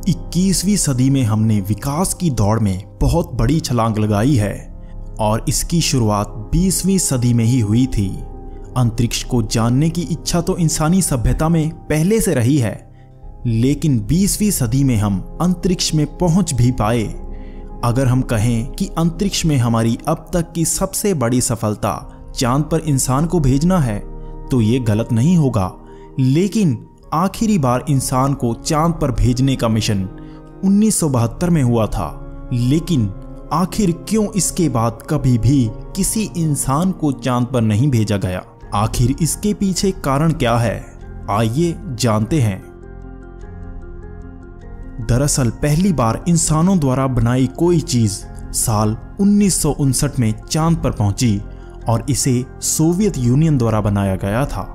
21वीं सदी में हमने विकास की दौड़ में बहुत बड़ी छलांग लगाई है और इसकी शुरुआत 20वीं सदी में ही हुई थी। अंतरिक्ष को जानने की इच्छा तो इंसानी सभ्यता में पहले से रही है, लेकिन 20वीं सदी में हम अंतरिक्ष में पहुंच भी पाए। अगर हम कहें कि अंतरिक्ष में हमारी अब तक की सबसे बड़ी सफलता चांद पर इंसान को भेजना है, तो ये गलत नहीं होगा। लेकिन आखिरी बार इंसान को चांद पर भेजने का मिशन 1972 में हुआ था। लेकिन आखिर क्यों इसके बाद कभी भी किसी इंसान को चांद पर नहीं भेजा गया? आखिर इसके पीछे कारण क्या है? आइए जानते हैं। दरअसल पहली बार इंसानों द्वारा बनाई कोई चीज साल 1959 में चांद पर पहुंची और इसे सोवियत यूनियन द्वारा बनाया गया था।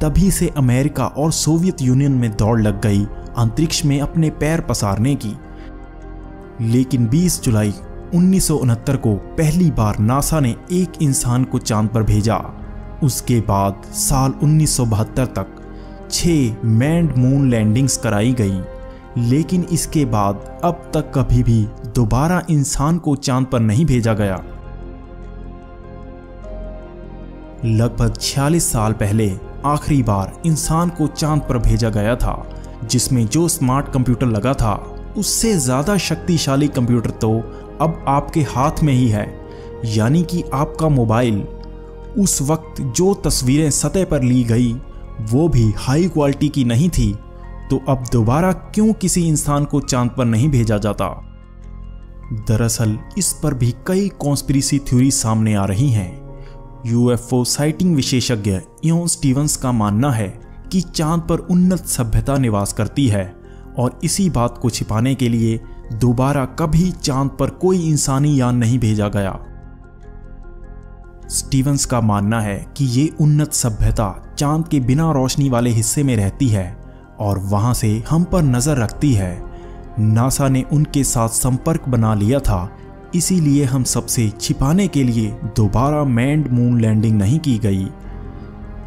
तभी से अमेरिका और सोवियत यूनियन में दौड़ लग गई अंतरिक्ष में अपने पैर पसारने की। लेकिन 20 जुलाई 1969 को पहली बार नासा ने एक इंसान को चांद पर भेजा। उसके बाद साल 1972 तक 6 मैन्ड मून लैंडिंग्स कराई गई। लेकिन इसके बाद अब तक कभी भी दोबारा इंसान को चांद पर नहीं भेजा गया। लगभग 46 साल पहले आखिरी बार इंसान को चांद पर भेजा गया था, जिसमें जो स्मार्ट कंप्यूटर लगा था उससे ज्यादा शक्तिशाली कंप्यूटर तो अब आपके हाथ में ही है, यानी कि आपका मोबाइल। उस वक्त जो तस्वीरें सतह पर ली गई वो भी हाई क्वालिटी की नहीं थी, तो अब दोबारा क्यों किसी इंसान को चांद पर नहीं भेजा जाता? दरअसल इस पर भी कई कॉन्स्पिरेसी थ्योरी सामने आ रही हैं। यूएफओ साइटिंग विशेषज्ञ इयोन स्टीवंस का मानना है कि चांद पर उन्नत सभ्यता निवास करती है और इसी बात को छिपाने के लिए दोबारा कभी चांद पर कोई इंसानी यान नहीं भेजा गया। स्टीवंस का मानना है कि ये उन्नत सभ्यता चांद के बिना रोशनी वाले हिस्से में रहती है और वहां से हम पर नजर रखती है। नासा ने उनके साथ संपर्क बना लिया था, इसीलिए हम सबसे छिपाने के लिए दोबारा मैन्ड मून लैंडिंग नहीं की गई।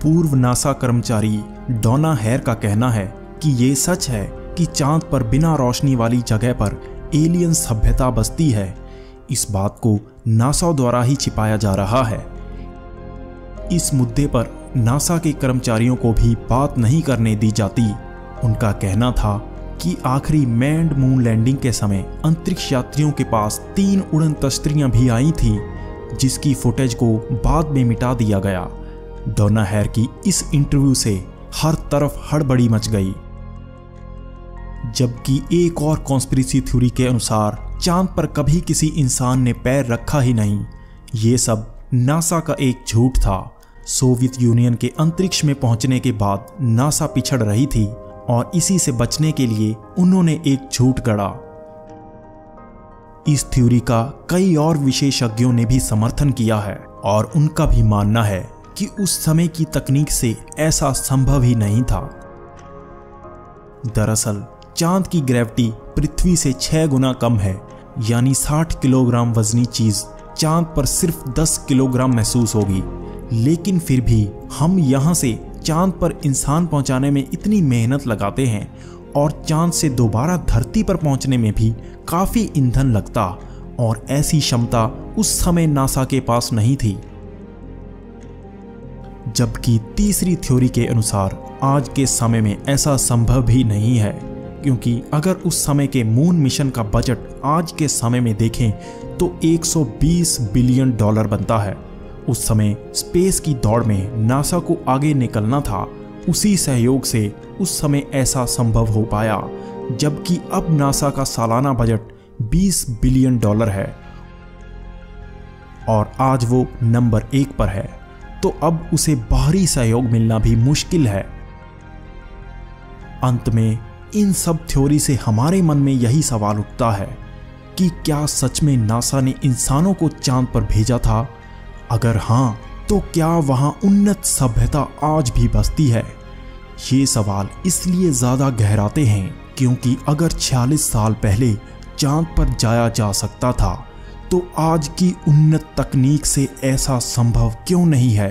पूर्व नासा कर्मचारी डोना हेयर का कहना है कि ये सच है कि चांद पर बिना रोशनी वाली जगह पर एलियन सभ्यता बसती है। इस बात को नासा द्वारा ही छिपाया जा रहा है। इस मुद्दे पर नासा के कर्मचारियों को भी बात नहीं करने दी जाती। उनका कहना था कि आखिरी मैन्ड मून लैंडिंग के समय अंतरिक्ष यात्रियों के पास 3 उड़न तस्तरियां भी आई थी, जिसकी फुटेज को बाद में मिटा दिया गया। डोना हेयर की इस इंटरव्यू से हर तरफ हड़बड़ी मच गई। जबकि एक और कॉन्स्पिरेसी थ्योरी के अनुसार चांद पर कभी किसी इंसान ने पैर रखा ही नहीं। ये सब नासा का एक झूठ था। सोवियत यूनियन के अंतरिक्ष में पहुंचने के बाद नासा पिछड़ रही थी और इसी से बचने के लिए उन्होंने एक झूठ गढ़ा। इस थ्योरी का कई और विशेषज्ञों ने भी समर्थन किया है और उनका भी मानना है कि उस समय की तकनीक से ऐसा संभव ही नहीं था। दरअसल चांद की ग्रेविटी पृथ्वी से 6 गुना कम है, यानी 60 किलोग्राम वजनी चीज चांद पर सिर्फ 10 किलोग्राम महसूस होगी। लेकिन फिर भी हम यहां से चांद पर इंसान पहुंचाने में इतनी मेहनत लगाते हैं और चांद से दोबारा धरती पर पहुंचने में भी काफी ईंधन लगता, और ऐसी क्षमता उस समय नासा के पास नहीं थी। जबकि तीसरी थ्योरी के अनुसार आज के समय में ऐसा संभव भी नहीं है, क्योंकि अगर उस समय के मून मिशन का बजट आज के समय में देखें तो 120 बिलियन डॉलर बनता है। उस समय स्पेस की दौड़ में नासा को आगे निकलना था, उसी सहयोग से उस समय ऐसा संभव हो पाया। जबकि अब नासा का सालाना बजट 20 बिलियन डॉलर है और आज वो नंबर 1 पर है, तो अब उसे बाहरी सहयोग मिलना भी मुश्किल है। अंत में इन सब थ्योरी से हमारे मन में यही सवाल उठता है कि क्या सच में नासा ने इंसानों को चांद पर भेजा था? अगर हां, तो क्या वहां उन्नत सभ्यता आज भी बसती है? ये सवाल इसलिए ज्यादा गहराते हैं क्योंकि अगर 46 साल पहले चांद पर जाया जा सकता था, तो आज की उन्नत तकनीक से ऐसा संभव क्यों नहीं है?